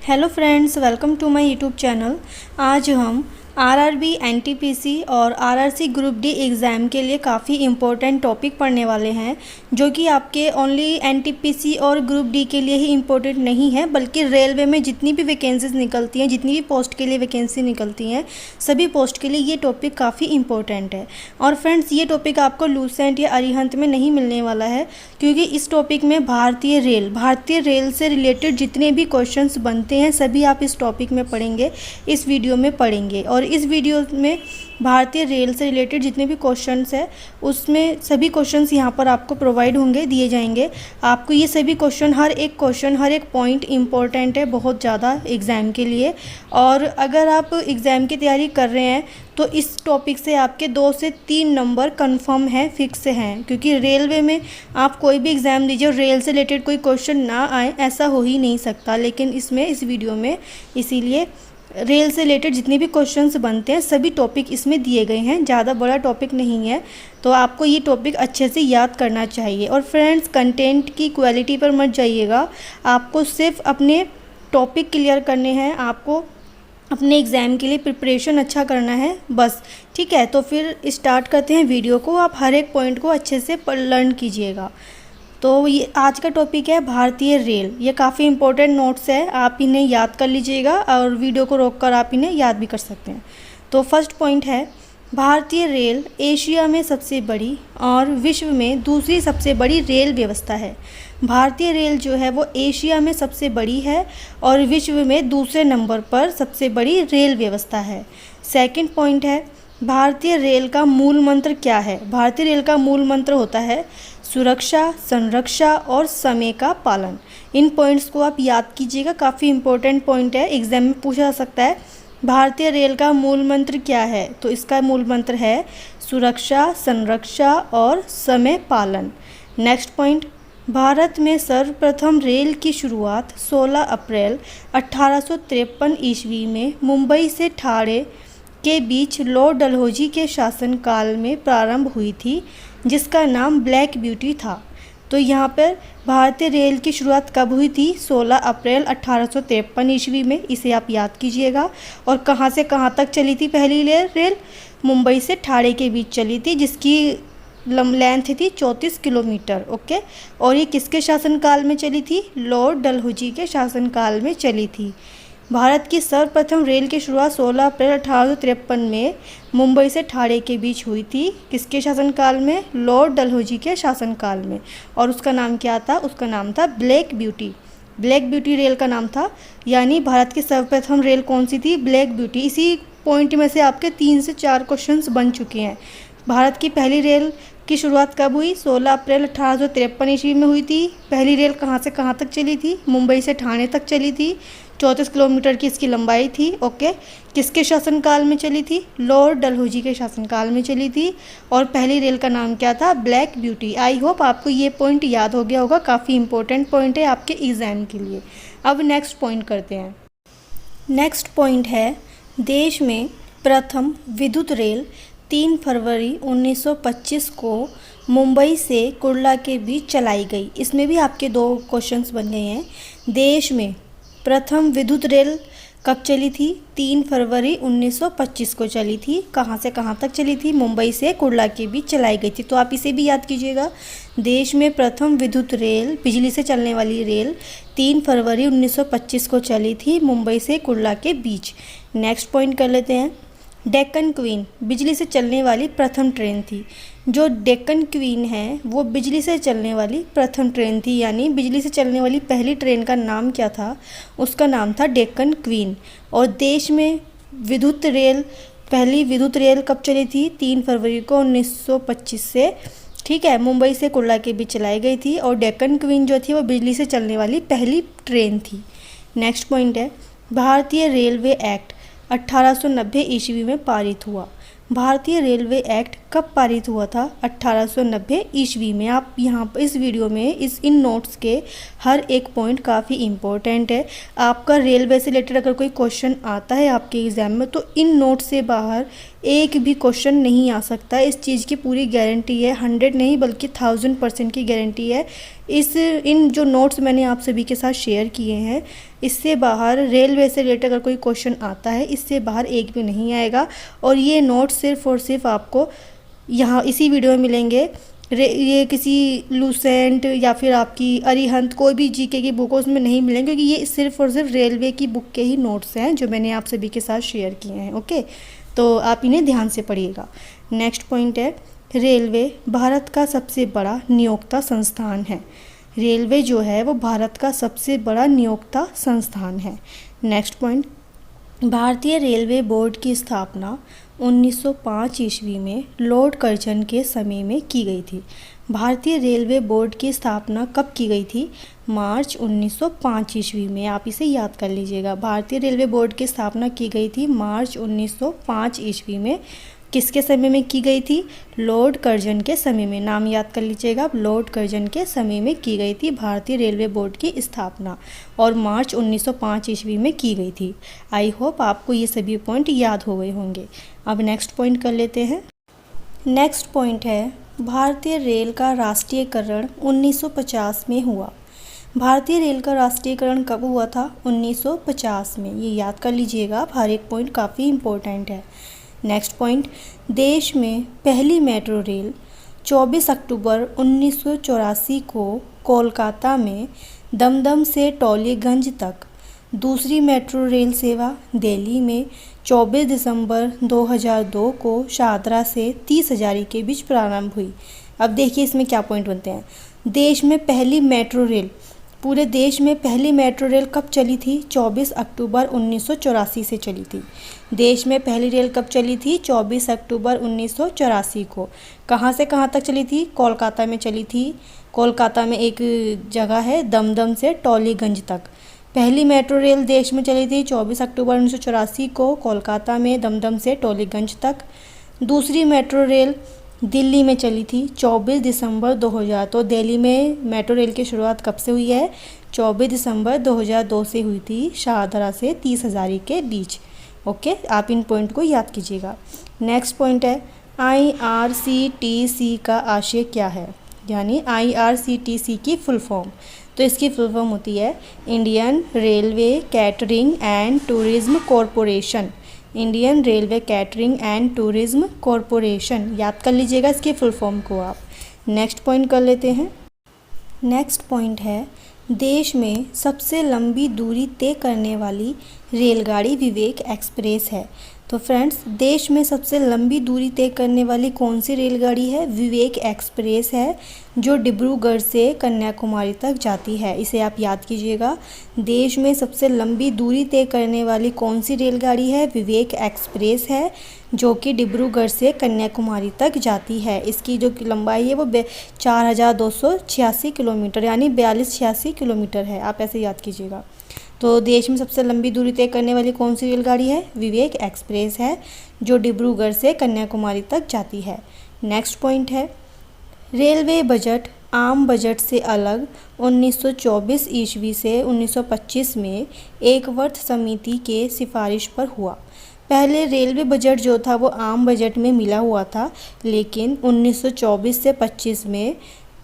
Hello friends, welcome to my YouTube channel. आज हम RRB, NTPC और आरआरसी ग्रुप डी एग्ज़ाम के लिए काफ़ी इम्पोर्टेंट टॉपिक पढ़ने वाले हैं, जो कि आपके ओनली एनटीपीसी और ग्रुप डी के लिए ही इम्पोर्टेंट नहीं है, बल्कि रेलवे में जितनी भी वैकेंसीज निकलती हैं, जितनी भी पोस्ट के लिए वैकेंसी निकलती हैं, सभी पोस्ट के लिए ये टॉपिक काफ़ी इम्पोर्टेंट है। और फ्रेंड्स, ये टॉपिक आपको लूसेंट या अरिहंत में नहीं मिलने वाला है, क्योंकि इस टॉपिक में भारतीय रेल से रिलेटेड जितने भी क्वेश्चंस बनते हैं सभी आप इस टॉपिक में पढ़ेंगे, इस वीडियो में पढ़ेंगे। और इस वीडियो में भारतीय रेल से रिलेटेड जितने भी क्वेश्चंस है उसमें सभी क्वेश्चंस यहाँ पर आपको प्रोवाइड होंगे, दिए जाएंगे। आपको ये सभी क्वेश्चन, हर एक पॉइंट इम्पोर्टेंट है बहुत ज़्यादा एग्ज़ाम के लिए। और अगर आप एग्ज़ाम की तैयारी कर रहे हैं तो इस टॉपिक से आपके 2 से 3 नंबर कंफर्म हैं, फिक्स हैं, क्योंकि रेलवे में आप कोई भी एग्ज़ाम दीजिए और रेल से रिलेटेड कोई क्वेश्चन ना आए, ऐसा हो ही नहीं सकता। लेकिन इस वीडियो में इसीलिए रेल से रिलेटेड जितने भी क्वेश्चंस बनते हैं सभी टॉपिक इसमें दिए गए हैं। ज़्यादा बड़ा टॉपिक नहीं है, तो आपको ये टॉपिक अच्छे से याद करना चाहिए। और फ्रेंड्स, कंटेंट की क्वालिटी पर मत जाइएगा, आपको सिर्फ अपने टॉपिक क्लियर करने हैं, आपको अपने एग्ज़ाम के लिए प्रिपरेशन अच्छा करना है बस। ठीक है, तो फिर स्टार्ट करते हैं वीडियो को। आप हर एक पॉइंट को अच्छे से लर्न कीजिएगा। तो ये आज का टॉपिक है भारतीय रेल। ये काफ़ी इंपॉर्टेंट नोट्स है, आप इन्हें याद कर लीजिएगा और वीडियो को रोककर आप इन्हें याद भी कर सकते हैं। तो फर्स्ट पॉइंट है, भारतीय रेल एशिया में सबसे बड़ी और विश्व में दूसरी सबसे बड़ी रेल व्यवस्था है। भारतीय रेल जो है वो एशिया में सबसे बड़ी है और विश्व में दूसरे नंबर पर सबसे बड़ी रेल व्यवस्था है। सेकंड पॉइंट है, भारतीय रेल का मूल मंत्र क्या है? भारतीय रेल का मूल मंत्र होता है सुरक्षा, संरक्षा और समय का पालन। इन पॉइंट्स को आप याद कीजिएगा, काफ़ी इंपॉर्टेंट पॉइंट है, एग्जाम में पूछा जा सकता है। भारतीय रेल का मूल मंत्र क्या है? तो इसका मूल मंत्र है सुरक्षा, संरक्षा और समय पालन। नेक्स्ट पॉइंट, भारत में सर्वप्रथम रेल की शुरुआत 16 अप्रैल 1853 ईस्वी में मुंबई से ठाणे के बीच लॉर्ड डलहौजी के शासनकाल में प्रारंभ हुई थी, जिसका नाम ब्लैक ब्यूटी था। तो यहाँ पर भारतीय रेल की शुरुआत कब हुई थी? 16 अप्रैल 1853 ईस्वी में, इसे आप याद कीजिएगा। और कहाँ से कहाँ तक चली थी पहली रेल? मुंबई से ठाणे के बीच चली थी, जिसकी लेंथ थी 34 किलोमीटर। ओके, और ये किसके शासनकाल में चली थी? लॉर्ड डलहौजी के शासनकाल में चली थी। भारत की सर्वप्रथम रेल की शुरुआत 16 अप्रैल 1853 में मुंबई से ठाणे के बीच हुई थी। किसके शासनकाल में? लॉर्ड डलहौजी के शासनकाल में। और उसका नाम क्या था? उसका नाम था black beauty. Black beauty rail का नाम था। यानी भारत की सर्वप्रथम रेल कौन सी थी? Black beauty. इसी पॉइंट में से आपके 3 से 4 क्वेश्चंस बन चुके हैं। भारत की पहली रेल की शुरुआत कब हुई? 16 अप्रैल 1853 ईस्वी में हुई थी। पहली रेल कहाँ से कहाँ तक चली थी? मुंबई से ठाणे तक चली थी। 34 किलोमीटर की इसकी लंबाई थी। ओके, किसके शासनकाल में चली थी? लॉर्ड डलहौजी के शासनकाल में चली थी। और पहली रेल का नाम क्या था? Black beauty. आई होप आपको ये पॉइंट याद हो गया होगा, काफ़ी इंपॉर्टेंट पॉइंट है आपके एग्ज़ाम के लिए। अब नेक्स्ट पॉइंट करते हैं। नेक्स्ट पॉइंट है, देश में प्रथम विद्युत रेल 3 फरवरी 1925 को मुंबई से कुर्ला के बीच चलाई गई। इसमें भी आपके 2 क्वेश्चंस बन गए हैं। देश में प्रथम विद्युत रेल कब चली थी? 3 फरवरी 1925 को चली थी। कहाँ से कहाँ तक चली थी? मुंबई से कुर्ला के बीच चलाई गई थी। तो आप इसे भी याद कीजिएगा। देश में प्रथम विद्युत रेल, बिजली से चलने वाली रेल 3 फरवरी 1925 को चली थी, मुंबई से कुर्ला के बीच। नेक्स्ट पॉइंट कर लेते हैं, डेक्कन क्वीन बिजली से चलने वाली प्रथम ट्रेन थी। जो डेक्कन क्वीन है वो बिजली से चलने वाली प्रथम ट्रेन थी। यानी बिजली से चलने वाली पहली ट्रेन का नाम क्या था? उसका नाम था डेक्कन क्वीन। और देश में विद्युत रेल, पहली विद्युत रेल कब चली थी? 3 फरवरी को 1925 से, ठीक है, मुंबई से कुर्ला के बीच चलाई गई थी। और डेक्कन क्वीन जो थी वो बिजली से चलने वाली पहली ट्रेन थी। नेक्स्ट पॉइंट है, भारतीय रेलवे एक्ट 1890 ईस्वी में पारित हुआ। भारतीय रेलवे एक्ट कब पारित हुआ था? 1890 ईस्वी में। आप यहाँ पर इस वीडियो में इन नोट्स के हर एक पॉइंट काफ़ी इम्पोर्टेंट है। आपका रेलवे से रिलेटेड अगर कोई क्वेश्चन आता है आपके एग्ज़ाम में तो इन नोट्स से बाहर एक भी क्वेश्चन नहीं आ सकता। इस चीज़ की पूरी गारंटी है, 100 नहीं बल्कि 1000% की गारंटी है। इन जो नोट्स मैंने आप सभी के साथ शेयर किए हैं, इससे बाहर रेलवे से रिलेटेड अगर कोई क्वेश्चन आता है, इससे बाहर एक भी नहीं आएगा। और ये नोट्स सिर्फ़ और सिर्फ आपको यहाँ इसी वीडियो में मिलेंगे। ये किसी लूसेंट या फिर आपकी अरिहंत कोई भी जीके की बुक उसमें नहीं मिलेंगे, क्योंकि ये सिर्फ़ और सिर्फ रेलवे की बुक के ही नोट्स हैं जो मैंने आप सभी के साथ शेयर किए हैं। ओके, तो आप इन्हें ध्यान से पढ़िएगा। नेक्स्ट पॉइंट है, रेलवे भारत का सबसे बड़ा नियोक्ता संस्थान है। रेलवे जो है वो भारत का सबसे बड़ा नियोक्ता संस्थान है। नेक्स्ट पॉइंट, भारतीय रेलवे बोर्ड की स्थापना 1905 ईस्वी में लॉर्ड कर्जन के समय में की गई थी। भारतीय रेलवे बोर्ड की स्थापना कब की गई थी? मार्च 1905 ईस्वी में। आप इसे याद कर लीजिएगा। भारतीय रेलवे बोर्ड की स्थापना की गई थी मार्च 1905 ईस्वी में। किसके समय में की गई थी? लॉर्ड कर्जन के समय में। नाम याद कर लीजिएगा, लॉर्ड कर्जन के समय में की गई थी भारतीय रेलवे बोर्ड की स्थापना, और मार्च 1905 ईस्वी में की गई थी। आई होप आपको ये सभी पॉइंट याद हो गए होंगे। अब नेक्स्ट पॉइंट कर लेते हैं। नेक्स्ट पॉइंट है, भारतीय रेल का राष्ट्रीयकरण 1950 में हुआ। भारतीय रेल का राष्ट्रीयकरण कब हुआ था? 1950 में। ये याद कर लीजिएगा, हर एक पॉइंट काफ़ी इम्पोर्टेंट है। नेक्स्ट पॉइंट, देश में पहली मेट्रो रेल 24 अक्टूबर 1984 को कोलकाता में दमदम से टोलीगंज तक। दूसरी मेट्रो रेल सेवा दिल्ली में 24 दिसंबर 2002 को शाहदरा से 30 हज़ारी के बीच प्रारंभ हुई। अब देखिए इसमें क्या पॉइंट बनते हैं। देश में पहली मेट्रो रेल, पूरे देश में पहली मेट्रो रेल कब चली थी? 24 अक्टूबर 1984 से चली थी। देश में पहली रेल कब चली थी? 24 अक्टूबर 1984 को। कहाँ से कहाँ तक चली थी? कोलकाता में चली थी। कोलकाता में एक जगह है दमदम से टोलीगंज तक। पहली मेट्रो रेल देश में चली थी 24 अक्टूबर 1984 को कोलकाता में दमदम से टोलीगंज तक। दूसरी मेट्रो रेल दिल्ली में चली थी 24 दिसंबर 2000। तो दिल्ली में मेट्रो रेल की शुरुआत कब से हुई है? 24 दिसंबर 2002 से हुई थी, शाहदरा से 30 हज़ारी के बीच। ओके, आप इन पॉइंट को याद कीजिएगा। नेक्स्ट पॉइंट है, IRCTC का आशय क्या है? यानी IRCTC की फुल फॉर्म। तो इसकी फुल फॉर्म होती है Indian railway catering and tourism corporation. Indian railway catering and tourism corporation. याद कर लीजिएगा इसके फुल फॉर्म को आप। नेक्स्ट पॉइंट कर लेते हैं। नेक्स्ट पॉइंट है, देश में सबसे लंबी दूरी तय करने वाली रेलगाड़ी विवेक एक्सप्रेस है। तो फ्रेंड्स, देश में सबसे लंबी दूरी तय करने वाली कौन सी रेलगाड़ी है? विवेक एक्सप्रेस है, जो डिब्रूगढ़ से कन्याकुमारी तक जाती है। इसे आप याद कीजिएगा। देश में सबसे लंबी दूरी तय करने वाली कौन सी रेलगाड़ी है? विवेक एक्सप्रेस है, जो कि डिब्रूगढ़ से कन्याकुमारी तक जाती है। इसकी जो लंबाई है वो 4286 किलोमीटर यानी 4286 किलोमीटर है। आप ऐसे याद कीजिएगा। तो देश में सबसे लंबी दूरी तय करने वाली कौन सी रेलगाड़ी है? विवेक एक्सप्रेस है, जो डिब्रूगढ़ से कन्याकुमारी तक जाती है। नेक्स्ट पॉइंट है, रेलवे बजट आम बजट से अलग 1924 ईस्वी से 1925 में एकवर्ष समिति के सिफारिश पर हुआ। पहले रेलवे बजट जो था वो आम बजट में मिला हुआ था, लेकिन 1924 से 25 में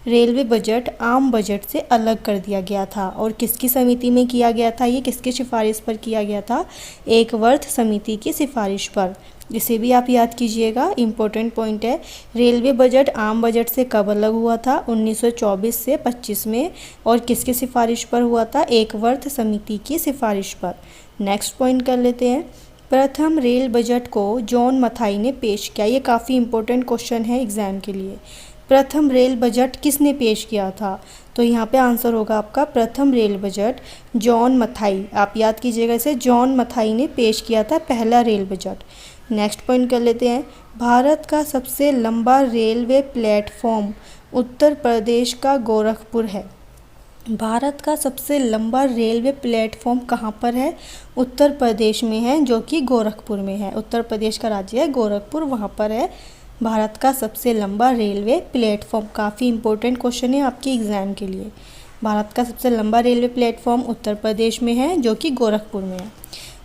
रेलवे बजट आम बजट से अलग कर दिया गया था। और किसकी समिति में किया गया था? ये किसकी सिफारिश पर किया गया था? एकवर्ष समिति की सिफारिश पर। इसे भी आप याद कीजिएगा, इम्पोर्टेंट पॉइंट है। रेलवे बजट आम बजट से कब अलग हुआ था? 1924 से 25 में। और किसकी सिफारिश पर हुआ था? एकवर्ष समिति की सिफारिश पर। नेक्स्ट पॉइंट कर लेते हैं, प्रथम रेल बजट को जॉन मथाई ने पेश किया। ये काफ़ी इम्पोर्टेंट क्वेश्चन है एग्जाम के लिए। प्रथम रेल बजट किसने पेश किया था? तो यहाँ पे आंसर होगा आपका प्रथम रेल बजट जॉन मथाई। आप याद कीजिएगा इसे, जॉन मथाई ने पेश किया था पहला रेल बजट। नेक्स्ट पॉइंट कर लेते हैं, भारत का सबसे लंबा रेलवे प्लेटफॉर्म उत्तर प्रदेश का गोरखपुर है। भारत का सबसे लंबा रेलवे प्लेटफॉर्म कहाँ पर है? उत्तर प्रदेश में है, जो कि गोरखपुर में है। उत्तर प्रदेश का राज्य है गोरखपुर, वहाँ पर है भारत का सबसे लंबा रेलवे प्लेटफॉर्म। काफ़ी इंपॉर्टेंट क्वेश्चन है आपके एग्ज़ाम के लिए। भारत का सबसे लंबा रेलवे प्लेटफॉर्म उत्तर प्रदेश में है, जो कि गोरखपुर में है।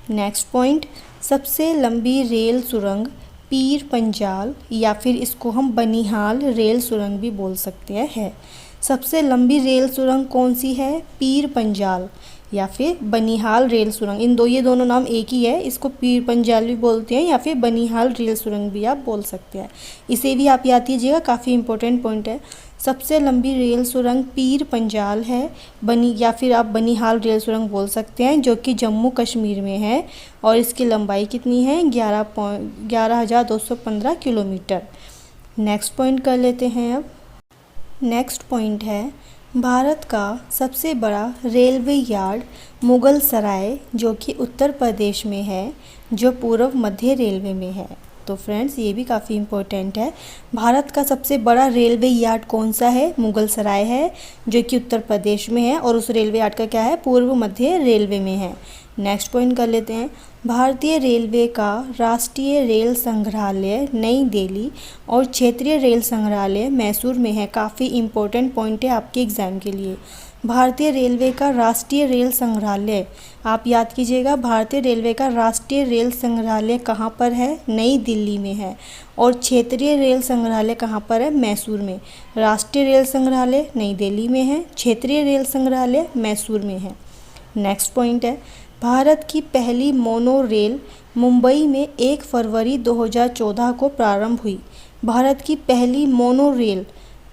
नेक्स्ट पॉइंट, सबसे लंबी रेल सुरंग पीर पंजाल या फिर इसको हम बनिहाल रेल सुरंग भी बोल सकते हैं है। सबसे लंबी रेल सुरंग कौन सी है? पीर पंजाल या फिर बनिहाल रेल सुरंग। ये दोनों नाम एक ही है। इसको पीर पंजाल भी बोलते हैं या फिर बनिहाल रेल सुरंग भी आप बोल सकते हैं। इसे भी आप याद कीजिएगा, काफ़ी इंपॉर्टेंट पॉइंट है। सबसे लंबी रेल सुरंग पीर पंजाल है या फिर आप बनिहाल रेल सुरंग बोल सकते हैं, जो कि जम्मू कश्मीर में है और इसकी लंबाई कितनी है? 11,215 किलोमीटर। नेक्स्ट पॉइंट कर लेते हैं अब। नेक्स्ट पॉइंट है भारत का सबसे बड़ा रेलवे यार्ड मुगल सराय, जो कि उत्तर प्रदेश में है, जो पूर्व मध्य रेलवे में है। तो फ्रेंड्स ये भी काफ़ी इम्पोर्टेंट है। भारत का सबसे बड़ा रेलवे यार्ड कौन सा है? मुगल सराय है, जो कि उत्तर प्रदेश में है और उस रेलवे यार्ड का क्या है? पूर्व मध्य रेलवे में है। नेक्स्ट पॉइंट कर लेते हैं। भारतीय रेलवे का राष्ट्रीय रेल संग्रहालय नई दिल्ली और क्षेत्रीय रेल संग्रहालय मैसूर में है। काफ़ी इम्पोर्टेंट पॉइंट है आपके एग्ज़ाम के लिए। भारतीय रेलवे का राष्ट्रीय रेल संग्रहालय, आप याद कीजिएगा, भारतीय रेलवे का राष्ट्रीय रेल संग्रहालय कहाँ पर है? नई दिल्ली में है। और क्षेत्रीय रेल संग्रहालय कहाँ पर है? मैसूर में। राष्ट्रीय रेल संग्रहालय नई दिल्ली में है, क्षेत्रीय रेल संग्रहालय मैसूर में है। नेक्स्ट पॉइंट है भारत की पहली मोनो रेल मुंबई में 1 फरवरी 2014 को प्रारंभ हुई। भारत की पहली मोनो रेल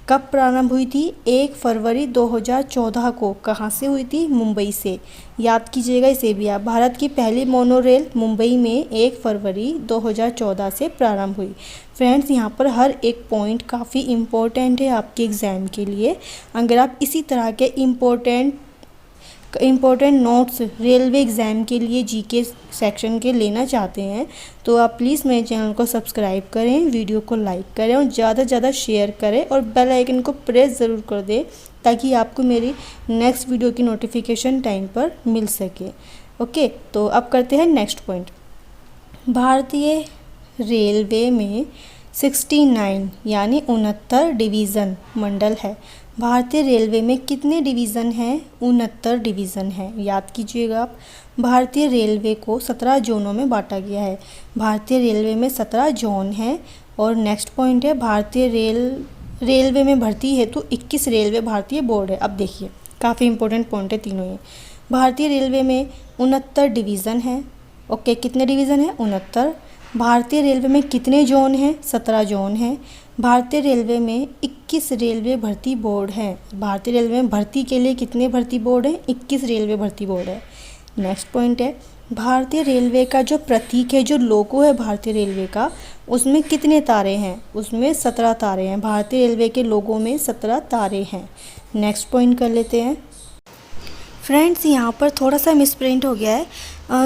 कब प्रारंभ हुई थी? 1 फरवरी 2014 को। कहाँ से हुई थी? मुंबई से। याद कीजिएगा इसे भी आप। भारत की पहली मोनो रेल मुंबई में 1 फरवरी 2014 से प्रारंभ हुई। फ्रेंड्स यहाँ पर हर एक पॉइंट काफ़ी इम्पोर्टेंट है आपके एग्ज़ाम के लिए। अगर आप इसी तरह के इम्पोर्टेंट नोट्स रेलवे एग्ज़ाम के लिए जीके सेक्शन के लेना चाहते हैं तो आप प्लीज़ मेरे चैनल को सब्सक्राइब करें, वीडियो को लाइक करें और ज़्यादा से ज़्यादा शेयर करें और बेल आइकन को प्रेस ज़रूर कर दें, ताकि आपको मेरी नेक्स्ट वीडियो की नोटिफिकेशन टाइम पर मिल सके। ओके, तो अब करते हैं नेक्स्ट पॉइंट। भारतीय रेलवे में 69 यानी 69 डिवीज़न मंडल है। भारतीय रेलवे में कितने डिवीज़न हैं? 69 डिवीज़न हैं। याद कीजिएगा आप। भारतीय रेलवे को 17 जोनों में बांटा गया है। भारतीय रेलवे में 17 जोन हैं। और नेक्स्ट पॉइंट है भारतीय रेलवे में भर्ती हेतु 21 रेलवे भारतीय बोर्ड है। अब देखिए काफ़ी इंपॉर्टेंट पॉइंट है तीनों ये। भारतीय रेलवे में 69 डिवीज़न हैं। ओके, कितने डिवीज़न हैं? 69। भारतीय रेलवे में कितने जोन हैं? 17 जोन हैं। भारतीय रेलवे में 21 रेलवे भर्ती बोर्ड हैं। भारतीय रेलवे में भर्ती के लिए कितने भर्ती बोर्ड हैं? 21 रेलवे भर्ती बोर्ड है। नेक्स्ट पॉइंट है भारतीय रेलवे का जो प्रतीक है, जो लोगो है भारतीय रेलवे का, उसमें कितने तारे हैं? उसमें 17 तारे हैं। भारतीय रेलवे के लोगो में 17 तारे हैं। नेक्स्ट पॉइंट कर लेते हैं। फ्रेंड्स यहाँ पर थोड़ा सा मिसप्रिंट हो गया है।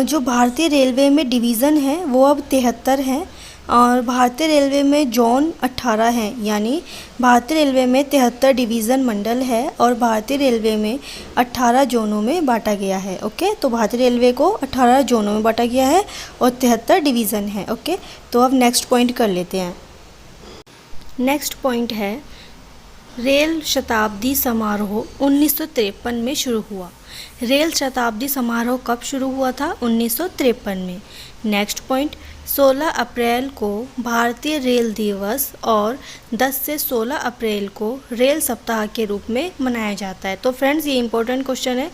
जो भारतीय रेलवे में डिवीज़न है वो अब 73 हैं और भारतीय रेलवे में जोन 18 हैं। यानी भारतीय रेलवे में 73 डिवीज़न मंडल है और भारतीय रेलवे में 18 जोनों में बांटा गया है। ओके, तो भारतीय रेलवे को 18 जोनों में बांटा गया है और 73 डिवीज़न है। ओके, तो अब नेक्स्ट पॉइंट कर लेते हैं। नेक्स्ट पॉइंट है रेल शताब्दी समारोह 1953 में शुरू हुआ। रेल शताब्दी समारोह कब शुरू हुआ था? 1953 में। नेक्स्ट पॉइंट 16 अप्रैल को भारतीय रेल दिवस और 10 से 16 अप्रैल को रेल सप्ताह के रूप में मनाया जाता है। तो फ्रेंड्स ये इंपॉर्टेंट क्वेश्चन है।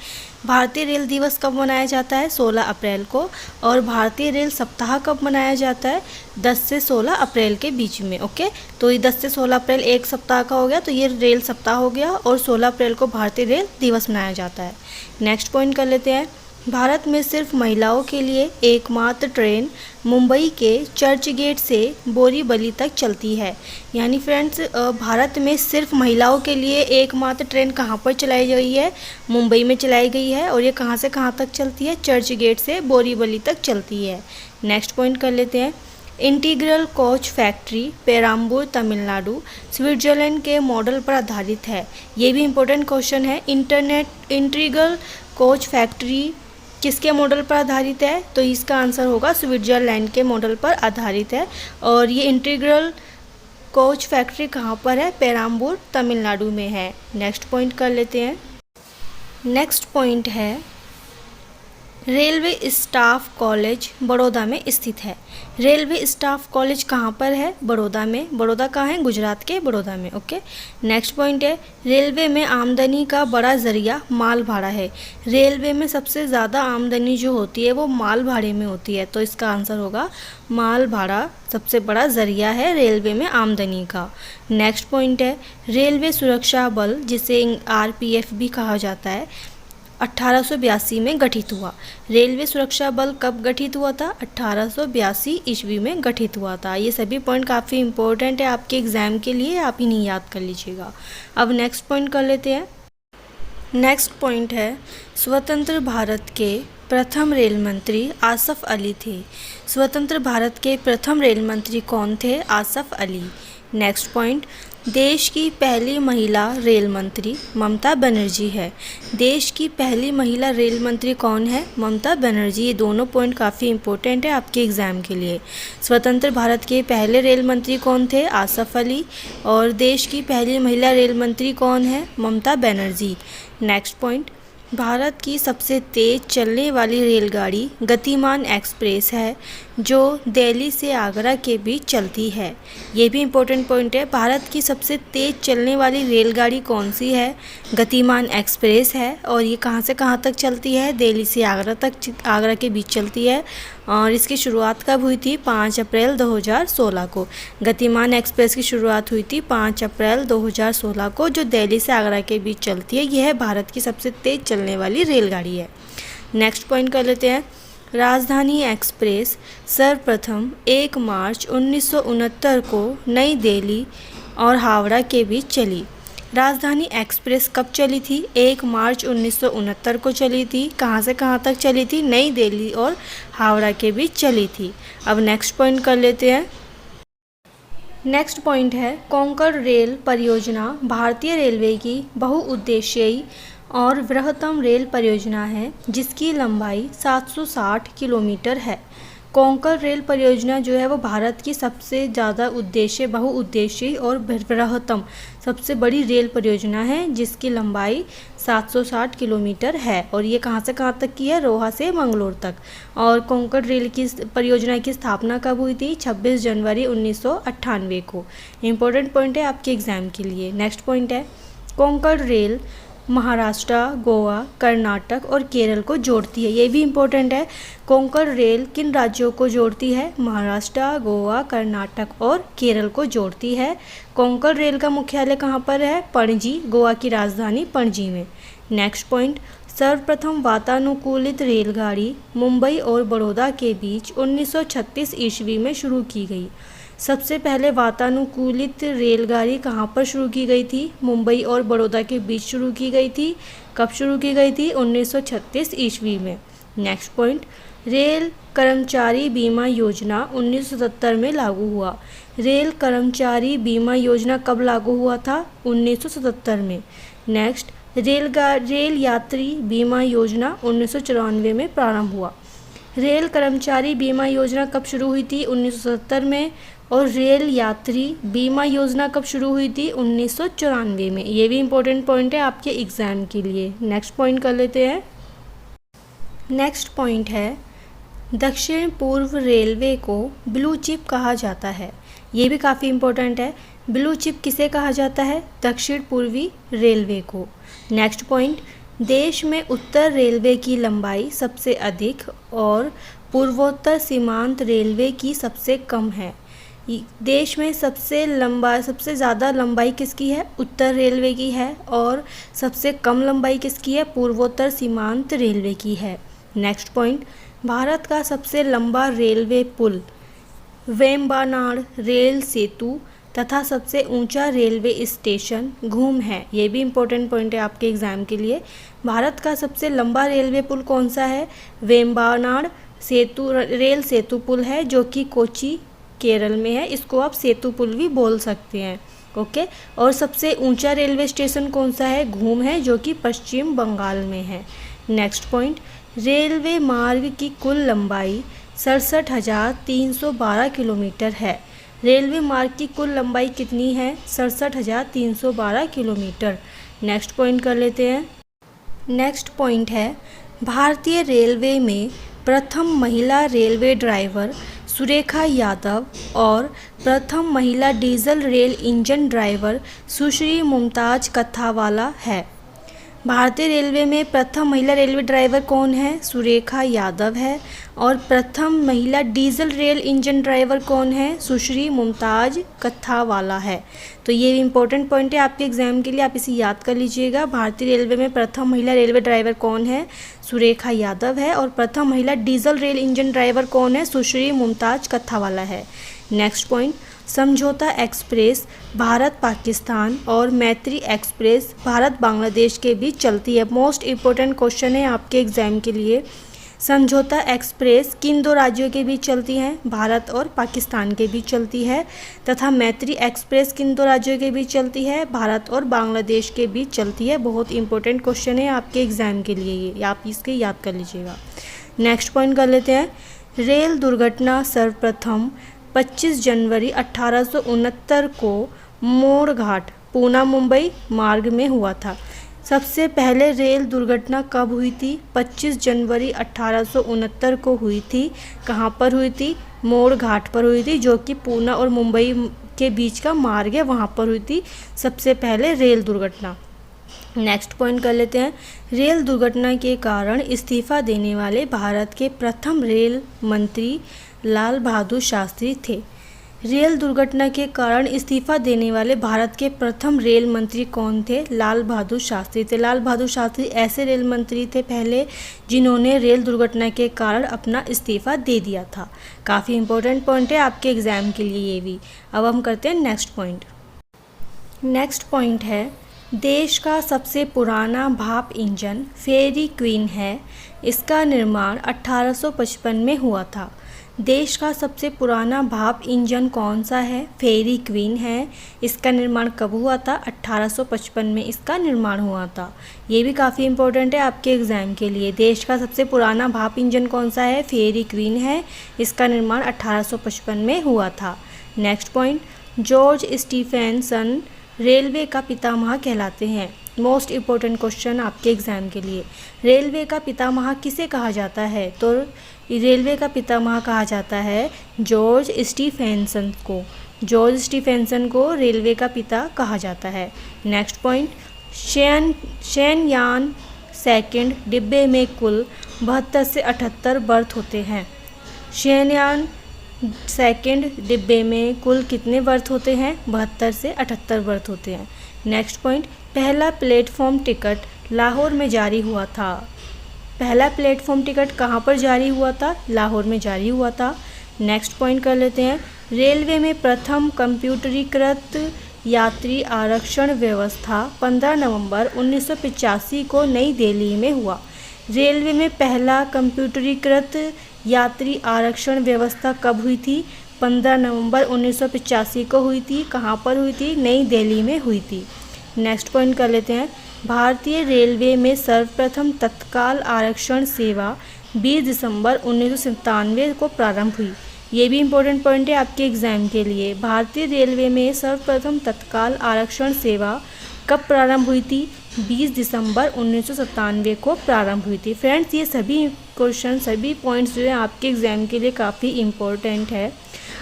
भारतीय रेल दिवस कब मनाया जाता है? 16 अप्रैल को। और भारतीय रेल सप्ताह कब मनाया जाता है? 10 से 16 अप्रैल के बीच में। ओके, तो ये 10 से 16 अप्रैल एक सप्ताह का हो गया, तो ये रेल सप्ताह हो गया और 16 अप्रैल को भारतीय रेल दिवस मनाया जाता है। नेक्स्ट पॉइंट कर लेते हैं। भारत में सिर्फ महिलाओं के लिए एकमात्र ट्रेन मुंबई के चर्च गेट से बोरीवली तक चलती है। यानी फ्रेंड्स भारत में सिर्फ महिलाओं के लिए एकमात्र ट्रेन कहाँ पर चलाई गई है? मुंबई में चलाई गई है। और ये कहाँ से कहाँ तक चलती है? चर्च गेट से बोरीवली तक चलती है। नेक्स्ट पॉइंट कर लेते हैं। Integral coach factory Perambur Tamil Nadu Switzerland के मॉडल पर आधारित है। ये भी इम्पोर्टेंट क्वेश्चन है। इंटीग्रल कोच फैक्ट्री किसके मॉडल पर आधारित है? तो इसका आंसर होगा स्विट्जरलैंड के मॉडल पर आधारित है। और ये इंटीग्रल कोच फैक्ट्री कहाँ पर है? पेराम्बूर तमिलनाडु में है। नेक्स्ट पॉइंट कर लेते हैं। नेक्स्ट पॉइंट है रेलवे स्टाफ कॉलेज बड़ौदा में स्थित है। रेलवे स्टाफ कॉलेज कहाँ पर है? बड़ौदा में। बड़ौदा कहाँ है? गुजरात के बड़ौदा में। ओके, नेक्स्ट पॉइंट है, रेलवे में आमदनी का बड़ा जरिया माल भाड़ा है। रेलवे में सबसे ज़्यादा आमदनी जो होती है वो माल भाड़े में होती है, तो इसका आंसर होगा माल भाड़ा सबसे बड़ा जरिया है रेलवे में आमदनी का। नेक्स्ट पॉइंट है, रेलवे सुरक्षा बल जिसे RPF भी कहा जाता है 1882 में गठित हुआ। रेलवे सुरक्षा बल कब गठित हुआ था? 1882 ईस्वी में गठित हुआ था। ये सभी पॉइंट काफ़ी इंपॉर्टेंट है आपके एग्ज़ाम के लिए, आप इन्हें याद कर लीजिएगा। अब नेक्स्ट पॉइंट कर लेते हैं। नेक्स्ट पॉइंट है, स्वतंत्र भारत के प्रथम रेल मंत्री आसफ अली थे। स्वतंत्र भारत के प्रथम रेल मंत्री कौन थे? आसफ अली। नेक्स्ट पॉइंट, देश की पहली महिला रेल मंत्री ममता बनर्जी है। देश की पहली महिला रेल मंत्री कौन है? ममता बनर्जी। ये दोनों पॉइंट काफ़ी इंपॉर्टेंट है आपके एग्ज़ाम के लिए। स्वतंत्र भारत के पहले रेल मंत्री कौन थे? आसफ अली। और देश की पहली महिला रेल मंत्री कौन है? ममता बनर्जी। नेक्स्ट पॉइंट, भारत की सबसे तेज़ चलने वाली रेलगाड़ी गतिमान एक्सप्रेस है जो दिल्ली से आगरा के बीच चलती है। ये भी इम्पोर्टेंट पॉइंट है। भारत की सबसे तेज़ चलने वाली रेलगाड़ी कौन सी है? गतिमान एक्सप्रेस है। और ये कहाँ से कहाँ तक चलती है? दिल्ली से आगरा तक, आगरा के बीच चलती है। और इसकी शुरुआत कब हुई थी? 5 अप्रैल 2016 को। गतिमान एक्सप्रेस की शुरुआत हुई थी 5 अप्रैल 2016 को, जो दिल्ली से आगरा के बीच चलती है। यह भारत की सबसे तेज़ चलने वाली रेलगाड़ी है। नेक्स्ट पॉइंट कर लेते हैं, राजधानी एक्सप्रेस सर्वप्रथम 1 मार्च 1969 को नई दिल्ली और हावड़ा के बीच चली। राजधानी एक्सप्रेस कब चली थी? 1 मार्च 1969 को चली थी। कहाँ से कहाँ तक चली थी? नई दिल्ली और हावड़ा के बीच चली थी। अब नेक्स्ट पॉइंट कर लेते हैं। नेक्स्ट पॉइंट है, कोंकण रेल परियोजना भारतीय रेलवे की बहुउद्देशीय और बृहत्तम रेल परियोजना है जिसकी लंबाई 760 किलोमीटर है। कोंकण रेल परियोजना जो है वो भारत की सबसे ज़्यादा बहुउद्देशीय और बृहत्तम सबसे बड़ी रेल परियोजना है जिसकी लंबाई 760 किलोमीटर है। और ये कहाँ से कहाँ तक की है? रोहा से मंगलोर तक। और कोंकण रेल की परियोजना की स्थापना कब हुई थी? 26 जनवरी 1998 को। इम्पोर्टेंट पॉइंट है आपके एग्ज़ाम के लिए। नेक्स्ट पॉइंट है, कोंकण रेल महाराष्ट्र, गोवा, कर्नाटक और केरल को जोड़ती है। ये भी इम्पोर्टेंट है। कोंकण रेल किन राज्यों को जोड़ती है? महाराष्ट्र, गोवा, कर्नाटक और केरल को जोड़ती है। कोंकण रेल का मुख्यालय कहाँ पर है? पणजी, गोवा की राजधानी पणजी में। नेक्स्ट पॉइंट, सर्वप्रथम वातानुकूलित रेलगाड़ी मुंबई और बड़ौदा के बीच 1936 ईस्वी में शुरू की गई। सबसे पहले वातानुकूलित रेलगाड़ी कहाँ पर शुरू की गई थी? मुंबई और बड़ौदा के बीच शुरू की गई थी। कब शुरू की गई थी? 1936 ईस्वी में। नेक्स्ट पॉइंट, रेल कर्मचारी बीमा योजना 1970 में लागू हुआ। रेल कर्मचारी बीमा योजना कब लागू हुआ था? 1977 में। नेक्स्ट, रेल यात्री बीमा योजना 1994 में प्रारंभ हुआ। रेल कर्मचारी बीमा योजना कब शुरू हुई थी? 1970 में। और रेल यात्री बीमा योजना कब शुरू हुई थी? 1994 में। ये भी इम्पोर्टेंट पॉइंट है आपके एग्ज़ाम के लिए। नेक्स्ट पॉइंट कर लेते हैं। नेक्स्ट पॉइंट है, दक्षिण पूर्व रेलवे को ब्लू चिप कहा जाता है। ये भी काफ़ी इम्पोर्टेंट है। ब्लू चिप किसे कहा जाता है? दक्षिण पूर्वी रेलवे को। नेक्स्ट पॉइंट, देश में उत्तर रेलवे की लंबाई सबसे अधिक और पूर्वोत्तर सीमांत रेलवे की सबसे कम है। देश में सबसे ज़्यादा लंबाई किसकी है? उत्तर रेलवे की है। और सबसे कम लंबाई किसकी है? पूर्वोत्तर सीमांत रेलवे की है। नेक्स्ट पॉइंट, भारत का सबसे लंबा रेलवे पुल वेम्बनाड रेल सेतु तथा सबसे ऊंचा रेलवे स्टेशन घूम है। ये भी इम्पोर्टेंट पॉइंट है आपके एग्ज़ाम के लिए। भारत का सबसे लंबा रेलवे पुल कौन सा है? वेम्बनाड रेल सेतु पुल है जो कि कोची केरल में है। इसको आप सेतु पुल भी बोल सकते हैं। ओके। और सबसे ऊंचा रेलवे स्टेशन कौन सा है? घूम है, जो कि पश्चिम बंगाल में है। नेक्स्ट पॉइंट, रेलवे मार्ग की कुल लंबाई 67,312 किलोमीटर है। रेलवे मार्ग की कुल लंबाई कितनी है? 67,312 किलोमीटर। नेक्स्ट पॉइंट कर लेते हैं। नेक्स्ट पॉइंट है, भारतीय रेलवे में प्रथम महिला रेलवे ड्राइवर सुरेखा यादव और प्रथम महिला डीजल रेल इंजन ड्राइवर सुश्री मुमताज़ कथावाला है। भारतीय रेलवे में प्रथम महिला रेलवे ड्राइवर कौन है? सुरेखा यादव है। और प्रथम महिला डीजल रेल इंजन ड्राइवर कौन है? सुश्री मुमताज़ कथावाला है। तो ये भी इम्पोर्टेंट पॉइंट है आपके एग्जाम के लिए, आप इसे याद कर लीजिएगा। भारतीय रेलवे में प्रथम महिला रेलवे ड्राइवर कौन है? सुरेखा यादव है। और प्रथम महिला डीजल रेल इंजन ड्राइवर कौन है? सुश्री मुमताज़ कथावाला है। नेक्स्ट पॉइंट, समझौता एक्सप्रेस भारत पाकिस्तान और मैत्री एक्सप्रेस भारत बांग्लादेश के बीच चलती है। मोस्ट इम्पोर्टेंट क्वेश्चन है आपके एग्जाम के लिए। समझौता एक्सप्रेस किन दो राज्यों के बीच चलती है? भारत और पाकिस्तान के बीच चलती है। तथा मैत्री एक्सप्रेस किन दो राज्यों के बीच चलती है? भारत और बांग्लादेश के बीच चलती है। बहुत इंपॉर्टेंट क्वेश्चन है आपके एग्जाम के लिए, ये आप इसके याद कर लीजिएगा। नेक्स्ट पॉइंट कर लेते हैं। रेल दुर्घटना सर्वप्रथम 25 जनवरी 1869 को मोड़ घाट पूना मुंबई मार्ग में हुआ था। सबसे पहले रेल दुर्घटना कब हुई थी? 25 जनवरी 1869 को हुई थी। कहाँ पर हुई थी? मोड़ घाट पर हुई थी, जो कि पूना और मुंबई के बीच का मार्ग है, वहाँ पर हुई थी सबसे पहले रेल दुर्घटना। नेक्स्ट पॉइंट कर लेते हैं। रेल दुर्घटना के कारण इस्तीफा देने वाले भारत के प्रथम रेल मंत्री लाल बहादुर शास्त्री थे। रेल दुर्घटना के कारण इस्तीफा देने वाले भारत के प्रथम रेल मंत्री कौन थे? लाल बहादुर शास्त्री थे। लाल बहादुर शास्त्री ऐसे रेल मंत्री थे पहले जिन्होंने रेल दुर्घटना के कारण अपना इस्तीफा दे दिया था। काफ़ी इंपॉर्टेंट पॉइंट है आपके एग्जाम के लिए ये भी। अब हम करते हैं नेक्स्ट पॉइंट। नेक्स्ट पॉइंट है, देश का सबसे पुराना भाप इंजन फेरी क्वीन है। इसका निर्माण 1855 में हुआ था। देश का सबसे पुराना भाप इंजन कौन सा है? फेरी क्वीन है। इसका निर्माण कब हुआ था? 1855 में इसका निर्माण हुआ था। ये भी काफ़ी इंपॉर्टेंट है आपके एग्जाम के लिए। देश का सबसे पुराना भाप इंजन कौन सा है? फेरी क्वीन है। इसका निर्माण 1855 में हुआ था। Next point, George Stephenson railway का पितामह कहलाते हैं। मोस्ट इम्पोर्टेंट क्वेश्चन आपके एग्जाम के लिए। रेलवे का पितामह किसे कहा जाता है? तो रेलवे का पितामह कहा जाता है जॉर्ज स्टीफेंसन को। जॉर्ज स्टीफेंसन को रेलवे का पिता कहा जाता है। नेक्स्ट पॉइंट, शयनयान सेकंड डिब्बे में कुल 72 से 78 बर्थ होते हैं। शयनयान सेकंड डिब्बे में कुल कितने बर्थ होते हैं? 72 से 78 बर्थ होते हैं। नेक्स्ट पॉइंट, पहला प्लेटफॉर्म टिकट लाहौर में जारी हुआ था। पहला प्लेटफॉर्म टिकट कहाँ पर जारी हुआ था? लाहौर में जारी हुआ था। नेक्स्ट पॉइंट कर लेते हैं। रेलवे में प्रथम कंप्यूटरीकृत यात्री आरक्षण व्यवस्था 15 नवंबर 1985 को नई दिल्ली में हुआ। रेलवे में पहला कंप्यूटरीकृत यात्री आरक्षण व्यवस्था कब हुई थी? 15 नवंबर 1985 को हुई थी। कहाँ पर हुई थी? नई दिल्ली में हुई थी। नेक्स्ट पॉइंट कर लेते हैं। भारतीय रेलवे में सर्वप्रथम तत्काल आरक्षण सेवा 20 दिसंबर 1997 को प्रारंभ हुई। ये भी इम्पोर्टेंट पॉइंट है आपके एग्जाम के लिए। भारतीय रेलवे में सर्वप्रथम तत्काल आरक्षण सेवा कब प्रारंभ हुई थी? 20 दिसंबर 1997 को प्रारंभ हुई थी। फ्रेंड्स, ये सभी क्वेश्चन, सभी पॉइंट्स जो है आपके एग्ज़ाम के लिए काफ़ी इम्पोर्टेंट है।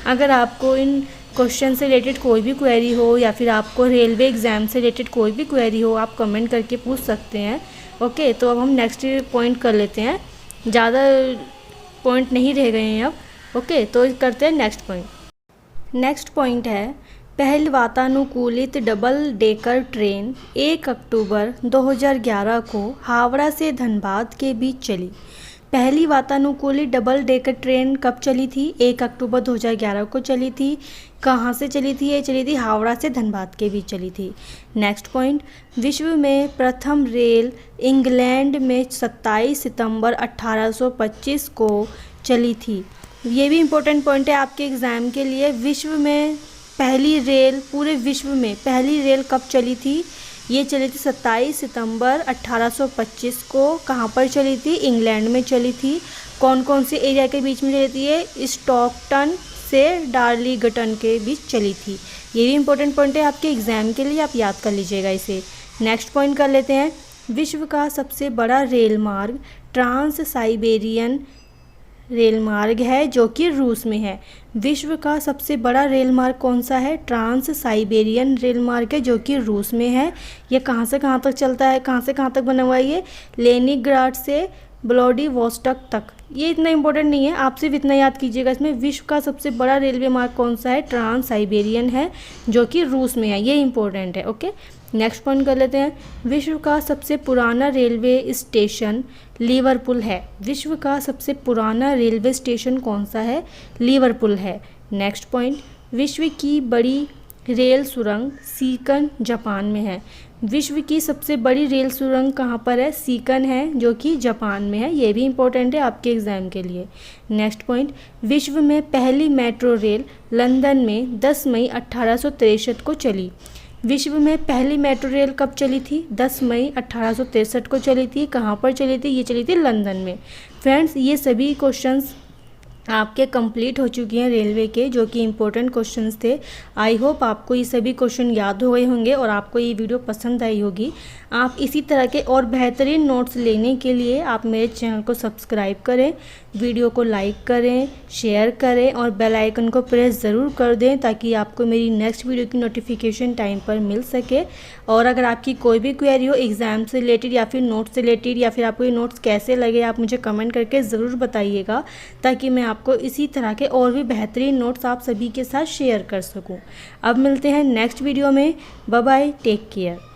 अगर आपको इन क्वेश्चन से रिलेटेड कोई भी क्वेरी हो या फिर आपको रेलवे एग्ज़ाम से रिलेटेड कोई भी क्वेरी हो, आप कमेंट करके पूछ सकते हैं। ओके, तो अब हम नेक्स्ट पॉइंट कर लेते हैं। ज़्यादा पॉइंट नहीं रह गए हैं अब। ओके, तो करते हैं नेक्स्ट पॉइंट। नेक्स्ट पॉइंट है, पहल वातानुकूलित डबल डेकर ट्रेन 1 अक्टूबर 2011 को हावड़ा से धनबाद के बीच चली। पहली वातानुकूलित डबल डेकर ट्रेन कब चली थी? 1 अक्टूबर 2011 को चली थी। कहाँ से चली थी? ये चली थी हावड़ा से धनबाद के बीच चली थी। नेक्स्ट पॉइंट, विश्व में प्रथम रेल इंग्लैंड में 27 सितंबर 1825 को चली थी। ये भी इम्पोर्टेंट पॉइंट है आपके एग्ज़ाम के लिए। विश्व में पहली रेल, पूरे विश्व में पहली रेल कब चली थी? ये चली थी 27 सितंबर 1825 को। कहाँ पर चली थी? इंग्लैंड में चली थी। कौन कौन से एरिया के बीच में चली थी? ये स्टॉकटन से डार्लिंगटन के बीच चली थी। ये भी इम्पोर्टेंट पॉइंट है आपके एग्ज़ाम के लिए, आप याद कर लीजिएगा इसे। नेक्स्ट पॉइंट कर लेते हैं। विश्व का सबसे बड़ा रेल मार्ग ट्रांस साइबेरियन रेल मार्ग है जो कि रूस में है। विश्व का सबसे बड़ा रेल मार्ग कौन सा है? ट्रांस साइबेरियन रेल मार्ग है जो कि रूस में है। ये कहाँ से कहाँ तक चलता है, कहाँ से कहाँ तक बना हुआ है? ये लेनिनग्राड से व्लादिवोस्टोक तक। ये इतना इंपॉर्टेंट नहीं है, आप सिर्फ इतना याद कीजिएगा इसमें। विश्व का सबसे बड़ा रेलवे मार्ग कौन सा है? ट्रांस साइबेरियन है जो कि रूस में है। ये इंपॉर्टेंट है। ओके, नेक्स्ट पॉइंट कर लेते हैं। विश्व का सबसे पुराना रेलवे स्टेशन लिवरपूल है। विश्व का सबसे पुराना रेलवे स्टेशन कौन सा है? लिवरपूल है। नेक्स्ट पॉइंट, विश्व की बड़ी रेल सुरंग सीकन जापान में है। विश्व की सबसे बड़ी रेल सुरंग कहाँ पर है? सीकन है जो कि जापान में है। ये भी इंपॉर्टेंट है आपके एग्जाम के लिए। नेक्स्ट पॉइंट, विश्व में पहली मेट्रो रेल लंदन में 10 मई 1863 को चली। विश्व में पहली मेट्रो रेल कब चली थी? 10 मई 1863 को चली थी। कहाँ पर चली थी? ये चली थी लंदन में। फ्रेंड्स, ये सभी क्वेश्चंस आपके कंप्लीट हो चुके हैं रेलवे के, जो कि इम्पोर्टेंट क्वेश्चंस थे। आई होप आपको ये सभी क्वेश्चन याद हो गए होंगे और आपको ये वीडियो पसंद आई होगी। आप इसी तरह के और बेहतरीन नोट्स लेने के लिए आप मेरे चैनल को सब्सक्राइब करें, वीडियो को लाइक करें, शेयर करें और बेल आइकन को प्रेस ज़रूर कर दें ताकि आपको मेरी नेक्स्ट वीडियो की नोटिफिकेशन टाइम पर मिल सके। और अगर आपकी कोई भी क्वेरी हो एग्ज़ाम से रिलेटेड या फिर नोट्स से रिलेटेड, या फिर आपको ये नोट्स कैसे लगे, आप मुझे कमेंट करके ज़रूर बताइएगा ताकि मैं आपको इसी तरह के और भी बेहतरीन नोट्स आप सभी के साथ शेयर कर सकूं। अब मिलते हैं नेक्स्ट वीडियो में। Bye bye, take care.